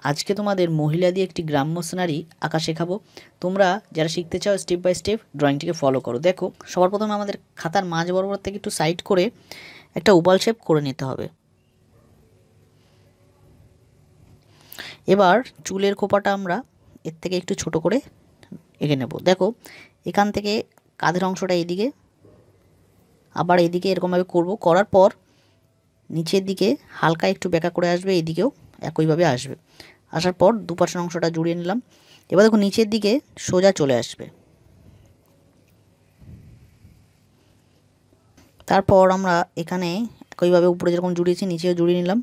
আজকে তোমাদের মহিলা দিয়ে একটি গ্রাম্য সিনারি আঁকা শেখাবো। তোমরা যারা শিখতে চাও স্টেপ বাই স্টেপ ড্রয়িংটিকে ফলো করো। দেখো, সবার প্রথমে আমাদের খাতার মাঝ বরাবর থেকে একটু সাইড করে একটা ওভাল শেপ করে নিতে হবে। এবার চুলের খোপাটা আমরা এর থেকে একটু ছোট করে এঁকে নেব। দেখো, এখান থেকে কাঁধের অংশটা এদিকে, আবার এদিকে এরকমভাবে করব। করার পর নিচের দিকে হালকা একটু বেঁকা করে আসবে, এদিকেও একইভাবে আসবে। আসার পর দুপাশের অংশটা জুড়িয়ে নিলাম। এবার দেখো নিচের দিকে সোজা চলে আসবে। তারপর আমরা এখানে একইভাবে উপরে যেরকম জুড়িয়েছি নিচেও জুড়িয়ে নিলাম।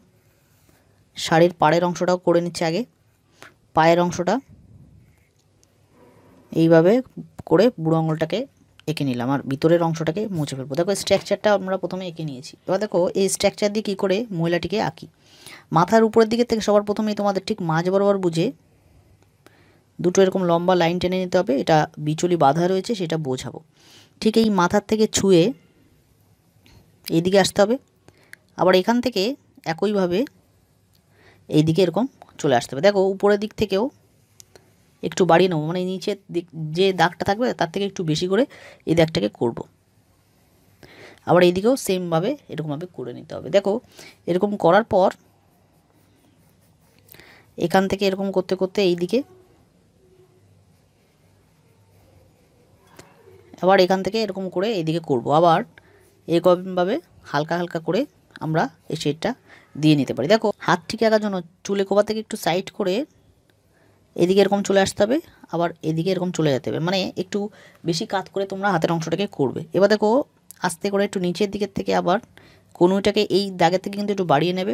শাড়ির পাড়ের অংশটাও করে নিচ্ছে আগে। পায়ের অংশটা এইভাবে করে বুড়ো আঙুলটাকে এঁকে নিলাম, আর ভিতরের অংশটাকে মুছে ফেলবো। দেখো, স্ট্রাকচারটা আমরা প্রথমে এঁকে নিয়েছি। এবার দেখো এই স্ট্রাকচার দিয়ে কী করে মহিলাটিকে আঁকি। মাথার উপরের দিকে থেকে সবার প্রথমেই তোমাদের ঠিক মাঝ বরাবর বুঝে দুটো এরকম লম্বা লাইন টেনে নিতে হবে। এটা বিচুলি বাঁধা রয়েছে সেটা বোঝাবো। ঠিক এই মাথার থেকে ছুঁয়ে এইদিকে আসতে হবে। আবার এখান থেকে একইভাবে এইদিকে এরকম চলে আসতে হবে। দেখো, উপরের দিক থেকেও একটু বাড়িয়ে নেবো, মানে নিচের দিক যে দাগটা থাকবে তার থেকে একটু বেশি করে এই দাগটাকে করব। আবার এইদিকেও সেমভাবে এরকমভাবে করে নিতে হবে। দেখো, এরকম করার পর এখান থেকে এরকম করতে করতে এইদিকে, আবার এখান থেকে এরকম করে এইদিকে করব। আবার এরকমভাবে হালকা হালকা করে আমরা এই শেডটা দিয়ে নিতে পারি। দেখো, হাত ঠিক আঁকার জন্য চুলে কোপা থেকে একটু সাইড করে এদিকে এরকম চলে আসতে হবে, আবার এদিকে এরকম চলে যেতে হবে, মানে একটু বেশি কাত করে তোমরা হাতের অংশটাকে করবে। এবার দেখো, আস্তে করে একটু নিচের দিকের থেকে আবার কনুইটাকে এই দাগের থেকে কিন্তু একটু বাড়িয়ে নেবে,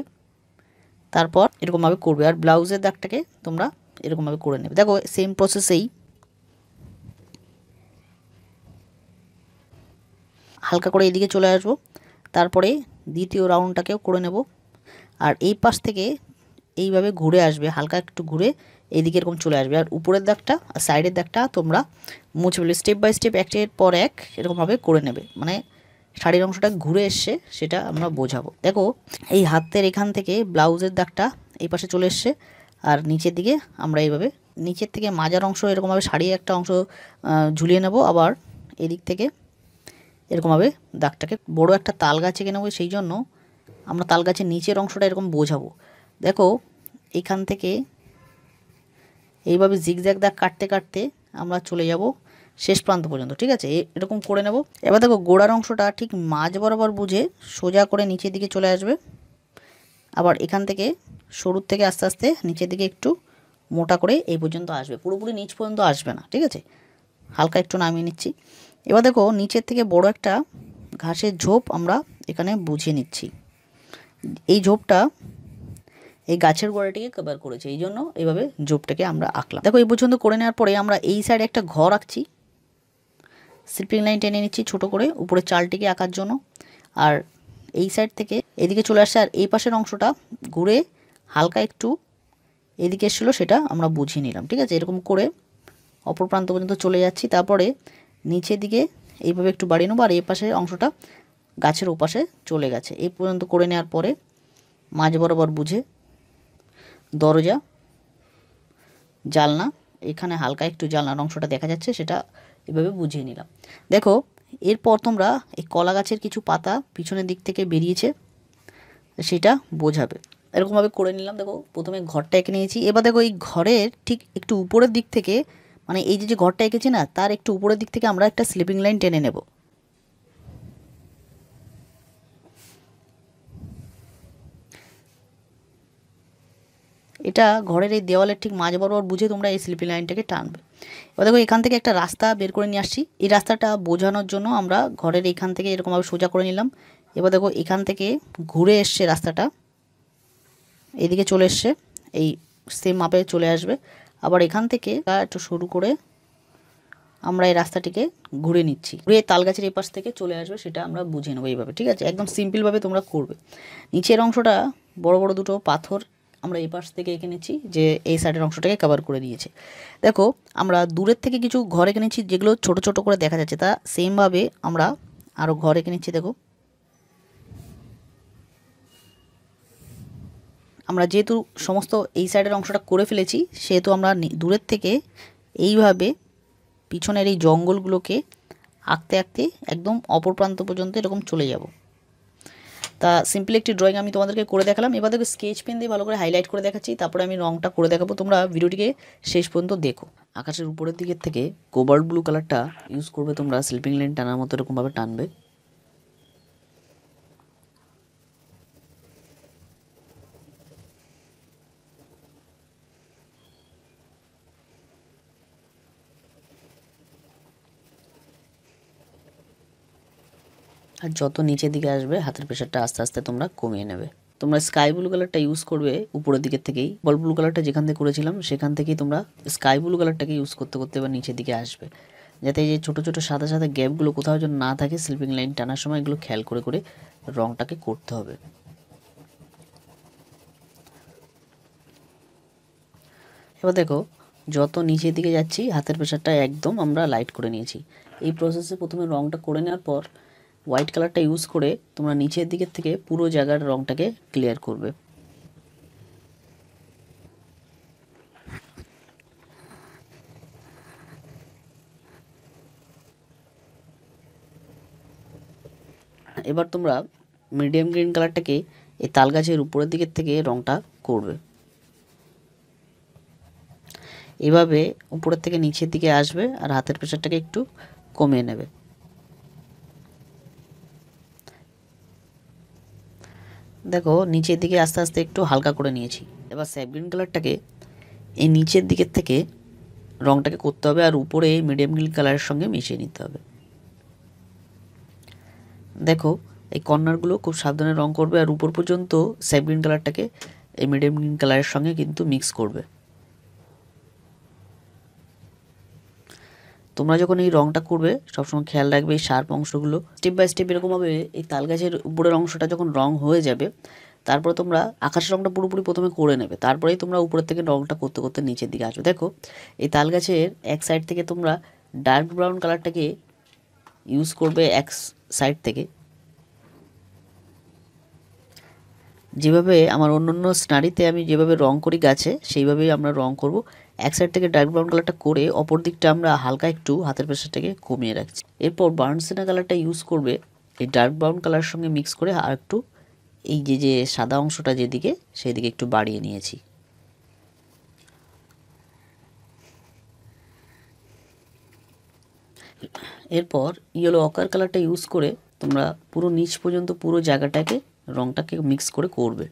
তারপর এরকমভাবে করবে। আর ব্লাউজের দাগটাকে তোমরা এরকমভাবে করে নেবে। দেখো, সেম প্রসেসেই হালকা করে এদিকে চলে আসবো। তারপরে দ্বিতীয় রাউন্ডটাকেও করে নেব। আর এই পাশ থেকে এইভাবে ঘুরে আসবে, হালকা একটু ঘুরে এইদিকে এরকম চলে আসবে। আর উপরের দাগটা আর সাইডের দাগটা তোমরা মুছে ফেলবে। স্টেপ বাই স্টেপ একের পর এক এরকমভাবে করে নেবে, মানে শাড়ির অংশটা ঘুরে এসছে সেটা আমরা বোঝাবো। দেখো, এই হাতের এখান থেকে ব্লাউজের দাগটা এই পাশে চলে এসছে, আর নিচের দিকে আমরা এইভাবে নিচের থেকে মাজার অংশ এরকমভাবে শাড়ির একটা অংশ ঝুলিয়ে নেব। আবার এদিক থেকে এরকমভাবে দাগটাকে বড় একটা তাল গাছ এঁকে নেবো, সেই জন্য আমরা তাল গাছের নিচের অংশটা এরকম বোঝাবো। দেখো, এইখান থেকে এইভাবে জিগজ্যাগ দাগ কাটতে কাটতে আমরা চলে যাব শেষ প্রান্ত পর্যন্ত। ঠিক আছে, এরকম করে নেব। এবার দেখো, গোড়ার অংশটা ঠিক মাঝ বরাবর বুঝে সোজা করে নিচের দিকে চলে আসবে। আবার এখান থেকে সরুর থেকে আস্তে আস্তে নিচের দিকে একটু মোটা করে এই পর্যন্ত আসবে, পুরোপুরি নিচ পর্যন্ত আসবে না। ঠিক আছে, হালকা একটু নামিয়ে নিচ্ছি। এবার দেখো, নিচের থেকে বড় একটা ঘাসের ঝোপ আমরা এখানে বুঝিয়ে নিচ্ছি। এই ঝোপটা এই গাছের গোড়াটিকে কভার করেছে, এই জন্য এইভাবে ঝোপটাকে আমরা আঁকলাম। দেখো, এই পর্যন্ত করে নেওয়ার পরে আমরা এই সাইডে একটা ঘর আঁকছি। স্লিপিং লাইন টেনে নিচ্ছি ছোট করে উপরে চালটিকে আঁকার জন্য। আর এই সাইড থেকে এদিকে চলে আসছে, আর এই পাশের অংশটা ঘুরে হালকা একটু এদিকে এসেছিলো সেটা আমরা বুঝিয়ে নিলাম। ঠিক আছে, এরকম করে অপর প্রান্ত পর্যন্ত চলে যাচ্ছি। তারপরে নিচের দিকে এইভাবে একটু বাড়িয়ে নেবো, আর এই পাশের অংশটা গাছের ওপাশে চলে গেছে। এই পর্যন্ত করে নেওয়ার পরে মাঝ বরাবর বুঝে দরজা, জালনা, এখানে হালকা একটু জানলার অংশটা দেখা যাচ্ছে সেটা এভাবে বুঝিয়ে নিলাম। দেখো, এরপর তোমরা এই কলা গাছের কিছু পাতা পিছনের দিক থেকে বেরিয়েছে সেটা বোঝাবে, এরকমভাবে করে নিলাম। দেখো, প্রথমে ঘরটা এঁকে নিয়েছি। এবার দেখো, এই ঘরের ঠিক একটু উপরের দিক থেকে, মানে এই যে ঘরটা এঁকেছি না তার একটু উপরের দিক থেকে আমরা একটা স্লিপিং লাইন টেনে নেব। এটা ঘরের এই দেওয়ালের ঠিক মাঝ বরাবর বুঝে তোমরা এই স্লিপিং লাইনটাকে টানবে। এবার দেখো, এখান থেকে একটা রাস্তা বের করে নিয়ে আসছি। এই রাস্তাটা বোঝানোর জন্য আমরা ঘরের এইখান থেকে এরকমভাবে সোজা করে নিলাম। এবার দেখো, এখান থেকে ঘুরে এসছে রাস্তাটা, এদিকে চলে এসছে, এই সেম মাপে চলে আসবে। আবার এখান থেকে একটু শুরু করে আমরা এই রাস্তাটিকে ঘুরে নিচ্ছি, ঘুরে তালগাছের এই পাশ থেকে চলে আসবে সেটা আমরা বুঝে নেবো এইভাবে। ঠিক আছে, একদম সিম্পলভাবে তোমরা করবে। নিচের অংশটা বড় বড় দুটো পাথর আমরা এই পাশ থেকে এঁকে নিচ্ছি, যে এই সাইডের অংশটাকে কভার করে দিয়েছে। দেখো, আমরা দূরের থেকে কিছু ঘর এঁকে নিচ্ছি যেগুলো ছোট ছোট করে দেখা যাচ্ছে, তা সেমভাবে আমরা আরও ঘর এঁকে নিচ্ছি। দেখো, আমরা যেহেতু সমস্ত এই সাইডের অংশটা করে ফেলেছি, সেহেতু আমরা দূরের থেকে এইভাবে পিছনের এই জঙ্গলগুলোকে আঁকতে আঁকতে একদম অপর প্রান্ত পর্যন্ত এরকম চলে যাব। তা সিম্পলি একটি ড্রয়িং আমি তোমাদেরকে করে দেখালাম। এবার দেখো স্কেচ পেন দিয়ে ভালো করে হাইলাইট করে দেখাচ্ছি, তারপরে আমি রঙটা করে দেখাবো। তোমরা ভিডিওটিকে শেষ পর্যন্ত দেখো। আকাশের উপরের দিকের থেকে কোবাল্ট ব্লু কালারটা ইউজ করবে তোমরা, স্লিপিং লাইন টানার মতো এরকমভাবে টানবে। আর যত নিচের দিকে আসবে হাতের প্রেশারটা আস্তে আস্তে তোমরা কমিয়ে নেবে। তোমরা স্কাই ব্লু কালারটা ইউজ করবে উপরের দিকের থেকেই। বল ব্লু কালারটা যেখান থেকে করেছিলাম সেখান থেকেই তোমরা স্কাই ব্লু কালারটাকে ইউজ করতে করতে এবার নিচের দিকে আসবে, যাতে এই যে ছোটো ছোটো সাদা সাদা গ্যাপগুলো কোথাও যেন না থাকে। স্লিপিং লাইন টানার সময় এগুলো খেয়াল করে করে রঙটাকে করতে হবে। এবার দেখো যত নিচের দিকে যাচ্ছি হাতের প্রেশারটা একদম আমরা লাইট করে নিয়েছি। এই প্রসেসে প্রথমে রঙটা করে নেওয়ার পর হোয়াইট কালারটা ইউজ করে তোমরা নিচের দিকের থেকে পুরো জায়গার রঙটাকে ক্লিয়ার করবে। এবার তোমরা মিডিয়াম গ্রিন কালারটাকে এই তাল গাছের উপরের দিকের থেকে রঙটা করবে। এভাবে উপরের থেকে নিচের দিকে আসবে আর হাতের প্রেশারটাকে একটু কমিয়ে নেবে। দেখো নিচের দিকে আস্তে আস্তে একটু হালকা করে নিয়েছি। এবার স্যাপ গ্রিন কালারটাকে এই নিচের দিকের থেকে রঙটাকে করতে হবে আর উপরে মিডিয়াম গ্রিন কালারের সঙ্গে মিশিয়ে নিতে হবে। দেখো এই কর্নারগুলো খুব সাবধানে রং করবে আর উপর পর্যন্ত স্যাপ গ্রিন কালারটাকে এই মিডিয়াম গ্রিন কালারের সঙ্গে কিন্তু মিক্স করবে। তোমরা যখন এই রঙটা করবে সবসময় খেয়াল রাখবে এই শার্প অংশগুলো স্টেপ বাই স্টেপ এরকমভাবে এই তাল গাছের উপরের অংশটা যখন রং হয়ে যাবে তারপরে তোমরা আকাশের রঙটা পুরোপুরি প্রথমে করে নেবে, তারপরেই তোমরা উপরের থেকে রঙটা করতে করতে নিচের দিকে আসবে। দেখো এই তাল গাছের এক সাইড থেকে তোমরা ডার্ক ব্রাউন কালারটাকে ইউজ করবে এক সাইড থেকে, যেভাবে আমার অন্য স্নারিতে আমি যেভাবে রং করি গাছে সেইভাবেই আমরা রং করব। এক সাইড থেকে ডার্ক ব্রাউন কালারটা করে অপর দিকটা আমরা হালকা একটু হাতের প্রেশারটাকে কমিয়ে রাখছি। এরপর বার্নসেনা কালারটা ইউজ করবে এই ডার্ক ব্রাউন কালারের সঙ্গে মিক্স করে আর একটু এই যে সাদা অংশটা যেদিকে সেই দিকে একটু বাড়িয়ে নিয়েছি। এরপর ইয়েলো অকার কালারটা ইউজ করে তোমরা পুরো নিচ পর্যন্ত পুরো জায়গাটাকে রঙটাকে মিক্স করে করবে।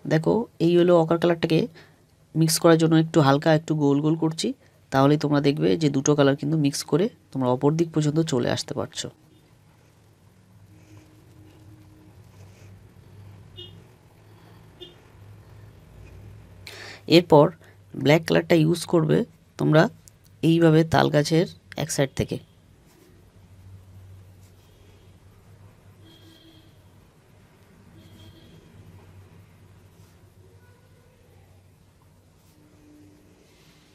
দেখো এই ইয়েলো অকার কালারটাকে মিক্স করার জন্য একটু হালকা একটু গোল গোল করছি, তাহলেই তোমরা দেখবে যে দুটো কালার কিন্তু মিক্স করে তোমরা অপর দিক পর্যন্ত চলে আসতে পারছো। এরপর ব্ল্যাক কালারটা ইউজ করবে তোমরা এইভাবে তাল গাছের এক সাইড থেকে।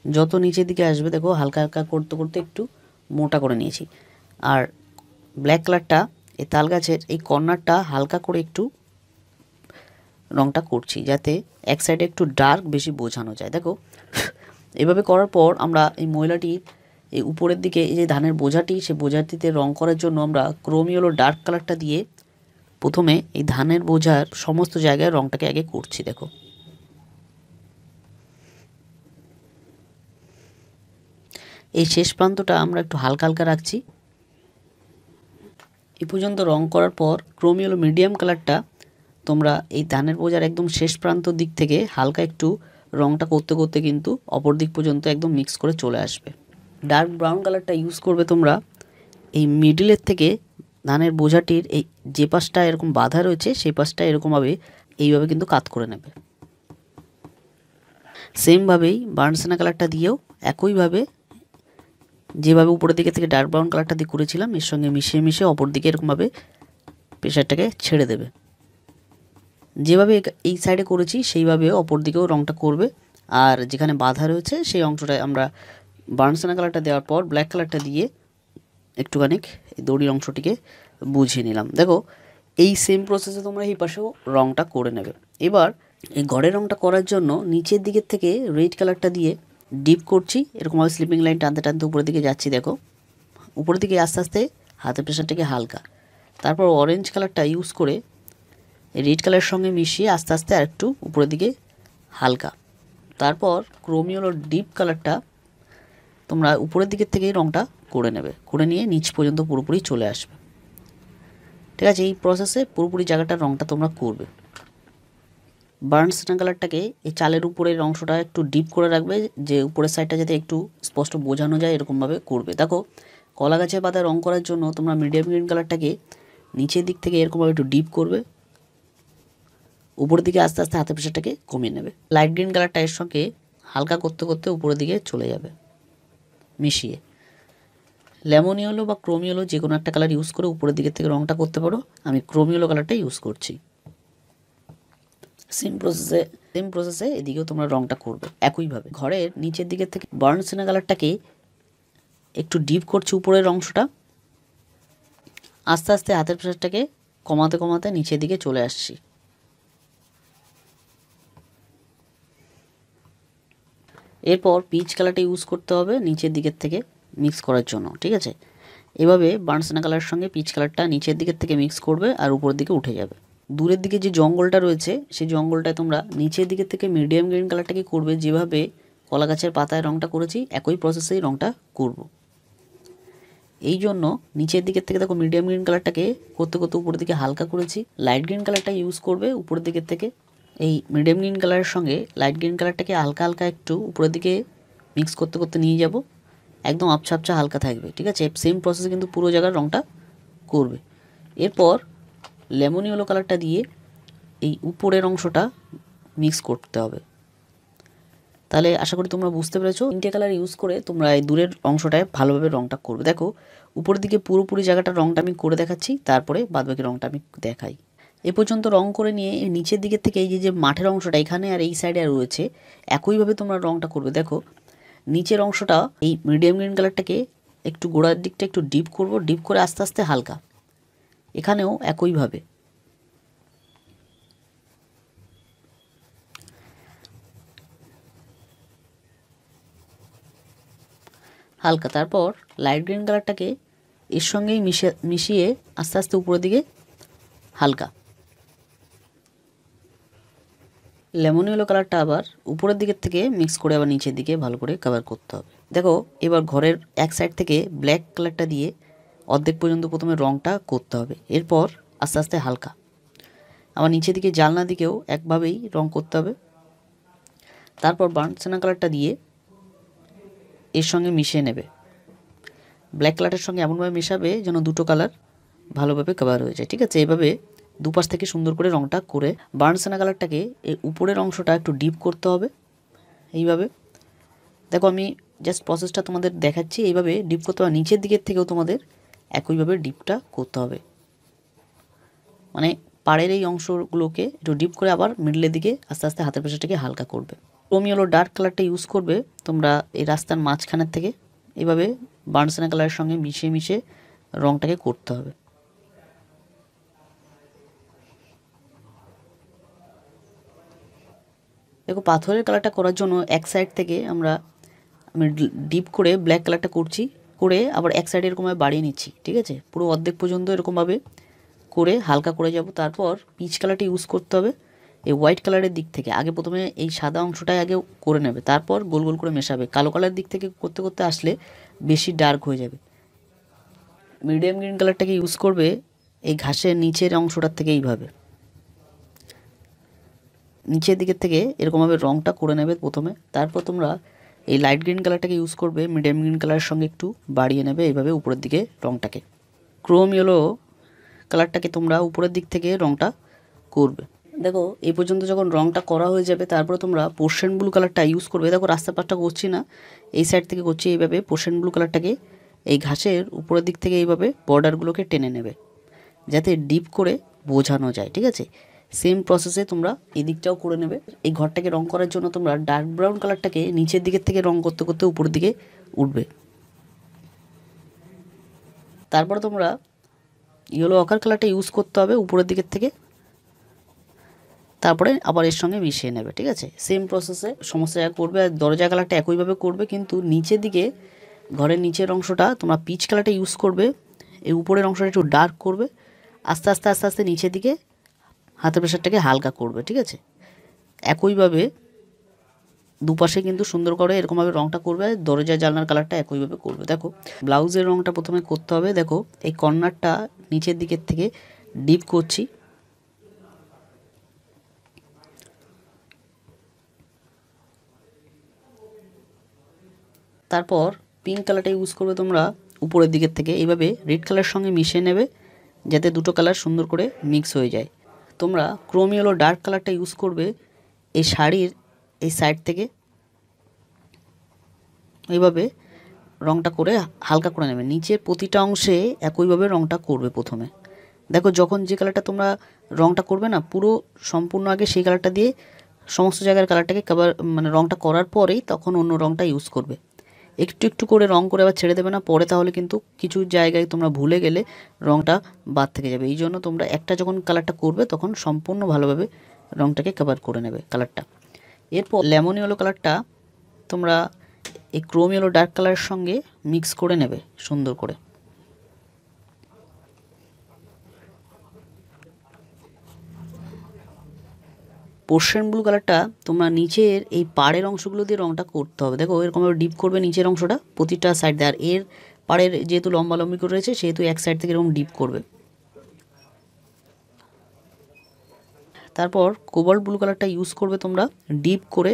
যত নিচের দিকে আসবে দেখো হালকা হালকা করতে করতে একটু মোটা করে নিয়েছি। আর ব্ল্যাক কালারটা এই তাল গাছের এই কর্নারটা হালকা করে একটু রঙটা করছি, যাতে এক সাইডে একটু ডার্ক বেশি বোঝানো যায়। দেখো এভাবে করার পর আমরা এই ময়লাটির এই উপরের দিকে এই যে ধানের বোঝাটি, সে বোঝাটিতে রং করার জন্য আমরা ক্রোম ইয়েলো ডার্ক কালারটা দিয়ে প্রথমে এই ধানের বোঝার সমস্ত জায়গায় রংটাকে আগে করছি। দেখো এই শেষ প্রান্তটা আমরা একটু হালকা হালকা রাখছি। এই পর্যন্ত রং করার পর ক্রোম ইয়েলো মিডিয়াম কালারটা তোমরা এই ধানের বোঝার একদম শেষ প্রান্ত দিক থেকে হালকা একটু রংটা করতে করতে কিন্তু অপর দিক পর্যন্ত একদম মিক্স করে চলে আসবে। ডার্ক ব্রাউন কালারটা ইউজ করবে তোমরা এই মিডিলের থেকে ধানের বোঝাটির এই যে পাশটা এরকম বাঁধা রয়েছে সেই পাশটা এরকমভাবে এইভাবে কিন্তু কাত করে নেবে। সেমভাবেই বার্নসেনা কালারটা দিয়েও একইভাবে যেভাবে উপরের দিকে থেকে ডার্ক ব্রাউন কালারটা দিয়ে করেছিলাম এর সঙ্গে মিশিয়ে মিশিয়ে অপর দিকে এরকমভাবে প্রেশারটাকে ছেড়ে দেবে। যেভাবে এই সাইডে করেছি সেইভাবে অপর দিকেও রঙটা করবে। আর যেখানে বাঁধা রয়েছে সেই অংশটায় আমরা বার্নসেনা কালারটা দেওয়ার পর ব্ল্যাক কালারটা দিয়ে একটুখানি দড়ির অংশটিকে বুঝিয়ে নিলাম। দেখো এই সেম প্রসেসে তোমরা এই পাশেও রঙটা করে নেবে। এবার এই ঘরের রঙটা করার জন্য নিচের দিকের থেকে রেড কালারটা দিয়ে ডিপ করছি, এরকমভাবে স্লিপিং লাইন টানতে টানতে উপরের দিকে যাচ্ছি। দেখো উপরের দিকে আস্তে আস্তে হাতের প্রেশারটাকে হালকা, তারপর অরেঞ্জ কালারটা ইউজ করে রেড কালারের সঙ্গে মিশিয়ে আস্তে আস্তে আরেকটু উপরের দিকে হালকা, তারপর ক্রোমিওলো ডিপ কালারটা তোমরা উপরের দিকের থেকেই রঙটা করে নেবে, করে নিয়ে নিচ পর্যন্ত পুরোপুরি চলে আসবে। ঠিক আছে, এই প্রসেসে পুরোপুরি জায়গাটার রঙটা তোমরা করবে। বার্নস্টাইন কালারটাকে এই চালের উপরের অংশটা একটু ডিপ করে রাখবে, যে উপরের সাইডটা যাতে একটু স্পষ্ট বোঝানো যায় এরকমভাবে করবে। দেখো কলা গাছের পাতায় রঙ করার জন্য তোমরা মিডিয়াম গ্রিন কালারটাকে নিচের দিক থেকে এরকমভাবে একটু ডিপ করবে, উপরের দিকে আস্তে আস্তে হাতের প্রেশারটাকে কমিয়ে নেবে। লাইট গ্রিন কালারটা এর সঙ্গে হালকা করতে করতে উপরের দিকে চলে যাবে মিশিয়ে। লেমন ইয়েলো বা ক্রোম ইয়েলো যে কোনো একটা কালার ইউজ করে উপরের দিকের থেকে রঙটা করতে পারো, আমি ক্রোম ইয়েলো কালারটা ইউজ করছি। সেম প্রসেসে এদিকেও তোমরা রঙটা করবে একইভাবে। ঘরের নিচের দিকের থেকে বার্নস্টাইন কালারটাকে একটু ডিপ করছি উপরের অংশটা, আস্তে আস্তে হাতের প্রেশারটাকে কমাতে কমাতে নিচের দিকে চলে আসছি। এরপর পিচ কালারটা ইউজ করতে হবে নিচের দিকের থেকে মিক্স করার জন্য। ঠিক আছে, এভাবে বার্নস্টাইন কালারের সঙ্গে পিচ কালারটা নিচের দিকের থেকে মিক্স করবে আর উপরের দিকে উঠে যাবে। দূরের দিকে যে জঙ্গলটা রয়েছে সেই জঙ্গলটায় তোমরা নিচের দিকের থেকে মিডিয়াম গ্রিন কালারটাকে করবে, যেভাবে কলা গাছের পাতায় রঙটা করেছি একই প্রসেসেই রঙটা করব। এই জন্য নিচের দিকের থেকে দেখো মিডিয়াম গ্রিন কালারটাকে করতে করতে উপরের দিকে হালকা করেছি, লাইট গ্রিন কালারটা ইউজ করবে উপরের দিকের থেকে। এই মিডিয়াম গ্রিন কালারের সঙ্গে লাইট গ্রিন কালারটাকে হালকা হালকা একটু উপরের দিকে মিক্স করতে করতে নিয়ে যাব, একদম আবছা আবছা হালকা থাকবে। ঠিক আছে, সেম প্রসেস কিন্তু পুরো জায়গার রঙটা করবে। এরপর লেমন ইয়েলো কালারটা দিয়ে এই উপরের অংশটা মিক্স করতে হবে। তাহলে আশা করি তোমরা বুঝতে পেরেছো। তিনটে কালার ইউজ করে তোমরা এই দূরের অংশটায় ভালোভাবে রঙটা করবে। দেখো উপরের দিকে পুরোপুরি জায়গাটার রঙটা আমি করে দেখাচ্ছি, তারপরে বাদবাকি রঙটা আমি দেখাই। এ পর্যন্ত রং করে নিয়ে নিচের দিকের থেকে এই যে মাঠের অংশটা এখানে আর এই সাইডে রয়েছে একইভাবে তোমরা রঙটা করবে। দেখো নিচের অংশটা এই মিডিয়াম গ্রিন কালারটাকে একটু গোড়ার দিকটা একটু ডিপ করব, ডিপ করে আস্তে আস্তে হালকা, এখানেও একইভাবে। হালকা, তারপর লাইট গ্রিন কালারটাকে এর সঙ্গেই মিশিয়ে আস্তে আস্তে উপরের দিকে হালকা। লেমন ইয়েলো কালারটা আবার উপরের দিকের থেকে মিক্স করে আবার নিচের দিকে ভালো করে কভার করতে হবে। দেখো এবার ঘরের এক সাইড থেকে ব্ল্যাক কালারটা দিয়ে অর্ধেক পর্যন্ত প্রথমে রঙটা করতে হবে, এরপর আস্তে আস্তে হালকা। আবার নিচের দিকে জানলা দিকেও একভাবেই রং করতে হবে। তারপর বার্নস্টাইন কালারটা দিয়ে এর সঙ্গে মিশিয়ে নেবে, ব্ল্যাক কালারের সঙ্গে এমনভাবে মেশাবে যেন দুটো কালার ভালোভাবে কভার হয়ে যায়। ঠিক আছে, এভাবে দুপাশ থেকে সুন্দর করে রঙটা করে বার্নস্টাইন কালারটাকে এই উপরের অংশটা একটু ডিপ করতে হবে। এইভাবে দেখো আমি জাস্ট প্রসেসটা তোমাদের দেখাচ্ছি, এইভাবে ডিপ করতে হবে। নিচের দিকের থেকেও তোমাদের একইভাবে ডিপটা করতে হবে, মানে পাড়ের এই অংশগুলোকে একটু ডিপ করে আবার মিডলের দিকে আস্তে আস্তে হাতের প্রেশারটাকে হালকা করবে। ক্রোম ইয়েলো ডার্ক কালারটা ইউজ করবে তোমরা এই রাস্তার মাঝখানের থেকে, এইভাবে বার্নস্টাইন কালারের সঙ্গে মিশিয়ে মিশিয়ে রঙটাকে করতে হবে। দেখো পাথরের কালারটা করার জন্য এক সাইড থেকে আমি ডিপ করে ব্ল্যাক কালারটা করছি, করে আবার এক সাইডে এরকমভাবে বাড়িয়ে নিচ্ছি। ঠিক আছে, পুরো অর্ধেক পর্যন্ত এরকমভাবে করে হালকা করে যাব। তারপর পিচ কালারটা ইউজ করতে হবে এই হোয়াইট কালারের দিক থেকে। আগে প্রথমে এই সাদা অংশটাই আগে করে নেবে, তারপর গোল গোল করে মেশাবে। কালো কালারের দিক থেকে করতে করতে আসলে বেশি ডার্ক হয়ে যাবে। মিডিয়াম গ্রিন কালারটাকে ইউজ করবে এই ঘাসের নিচের অংশটার থেকে, এইভাবে নিচের দিকের থেকে এরকমভাবে রঙটা করে নেবে প্রথমে। তারপর তোমরা এই লাইট গ্রিন কালারটাকে ইউজ করবে, মিডিয়াম গ্রিন কালারের সঙ্গে একটু বাড়িয়ে নেবে এইভাবে উপরের দিকে রঙটাকে। ক্রোম ইয়েলো কালারটাকে তোমরা উপরের দিক থেকে রঙটা করবে। দেখো এই পর্যন্ত যখন রঙটা করা হয়ে যাবে তারপরে তোমরা পোর্শন ব্লু কালারটা ইউজ করবে। দেখো রাস্তার পাশটা করছি না, এই সাইড থেকে করছি। এইভাবে পোর্শন ব্লু কালারটাকে এই ঘাসের উপরের দিক থেকে এইভাবে বর্ডারগুলোকে টেনে নেবে যাতে ডিপ করে বোঝানো যায়। ঠিক আছে, সেম প্রসেসে তোমরা এই দিকটাও করে নেবে। এই ঘরটাকে রং করার জন্য তোমরা ডার্ক ব্রাউন কালারটাকে নিচের দিকের থেকে রং করতে করতে উপরের দিকে উঠবে। তারপরে তোমরা ইয়েলো অকার কালারটা ইউজ করতে হবে উপরের দিকের থেকে। তারপরে আবার এর সঙ্গে মিশিয়ে নেবে, ঠিক আছে। সেম প্রসেসে সমস্ত জায়গা করবে। আর দরজা কালারটা একইভাবে করবে, কিন্তু নিচের দিকে ঘরের নিচের অংশটা তোমরা পিচ কালারটা ইউজ করবে, এই উপরের অংশটা একটু ডার্ক করবে, আস্তে আস্তে আস্তে আস্তে নিচের দিকে হাতের প্রেশারটাকে হালকা করবে, ঠিক আছে। একইভাবে দুপাশে কিন্তু সুন্দর করে এরকমভাবে রঙটা করবে। দরজা জানলার কালারটা একইভাবে করবে। দেখো ব্লাউজের রঙটা প্রথমে করতে হবে। দেখো এই কর্নারটা নিচের দিকের থেকে ডিপ করছি, তারপর পিঙ্ক কালারটা ইউজ করবে তোমরা উপরের দিকের থেকে। এইভাবে রেড কালার সঙ্গে মিশিয়ে নেবে যাতে দুটো কালার সুন্দর করে মিক্স হয়ে যায়। তোমরা ক্রোম ইয়েলো ডার্ক কালারটা ইউজ করবে এই শাড়ির এই সাইড থেকে, এইভাবে রঙটা করে হালকা করে নেবে। নিচের প্রতিটা অংশে একইভাবে রঙটা করবে প্রথমে। দেখো যখন যে কালারটা তোমরা রঙটা করবে না, পুরো সম্পূর্ণ আগে সেই কালারটা দিয়ে সমস্ত জায়গার কালারটাকে কভার মানে রঙটা করার পরেই তখন অন্য রঙটা ইউজ করবে। একটু একটু করে রং করে আবার ছেড়ে দেবে না পরে, তাহলে কিন্তু কিছু জায়গায় তোমরা ভুলে গেলে রঙটা বাদ থেকে যাবে। এই জন্য তোমরা একটা যখন কালারটা করবে তখন সম্পূর্ণ ভালোভাবে রঙটাকে কভার করে নেবে কালারটা। এরপর লেমন ইয়েলো কালারটা তোমরা এই ক্রোম ইয়েলো ডার্ক কালারের সঙ্গে মিক্স করে নেবে সুন্দর করে। পোর্শন ব্লু কালারটা তোমরা নিচের এই পাড়ের অংশগুলো দিয়ে রঙটা করতে হবে। দেখো এরকমভাবে ডিপ করবে নিচের অংশটা প্রতিটা সাইড দিয়ে, আর এর পাড়ের যেহেতু লম্বালম্বি করে রয়েছে সেহেতু এক সাইড থেকে এরকম ডিপ করবে। তারপর কোবাল্ট ব্লু কালারটা ইউজ করবে তোমরা, ডিপ করে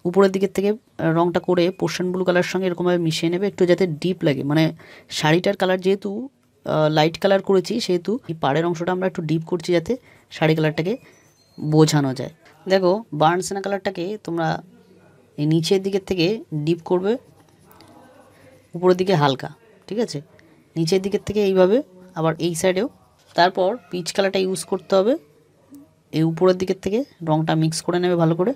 উপরের দিকের থেকে রঙটা করে পোর্শন ব্লু কালারের সঙ্গে এরকমভাবে মিশিয়ে নেবে একটু যাতে ডিপ লাগে। মানে শাড়িটার কালার যেহেতু লাইট কালার করেছি সেহেতু এই পাড়ের অংশটা আমরা একটু ডিপ করছি যাতে শাড়ি কালারটাকে বোঝানো যায়। দেখো বার্নসেনা কালারটাকে তোমরা এই নিচের দিকের থেকে ডিপ করবে উপরের দিকে হালকা, ঠিক আছে, নিচের দিকের থেকে এইভাবে, আবার এই সাইডেও। তারপর পিচ কালারটা ইউজ করতে হবে, এই উপরের দিকের থেকে রঙটা মিক্স করে নেবে ভালো করে।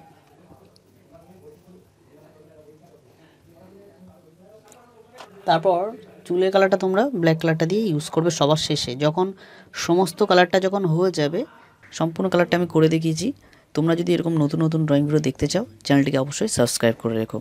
তারপর চুলের কালারটা তোমরা ব্ল্যাক কালারটা দিয়ে ইউজ করবে সবার শেষে, যখন সমস্ত কালারটা যখন হয়ে যাবে। সম্পূর্ণ কালারটা আমি করে দেখিয়েছি। তোমরা যদি এরকম নতুন নতুন ড্রয়িং ভিডিও দেখতে চাও চ্যানেলটিকে অবশ্যই সাবস্ক্রাইব করে রেখো।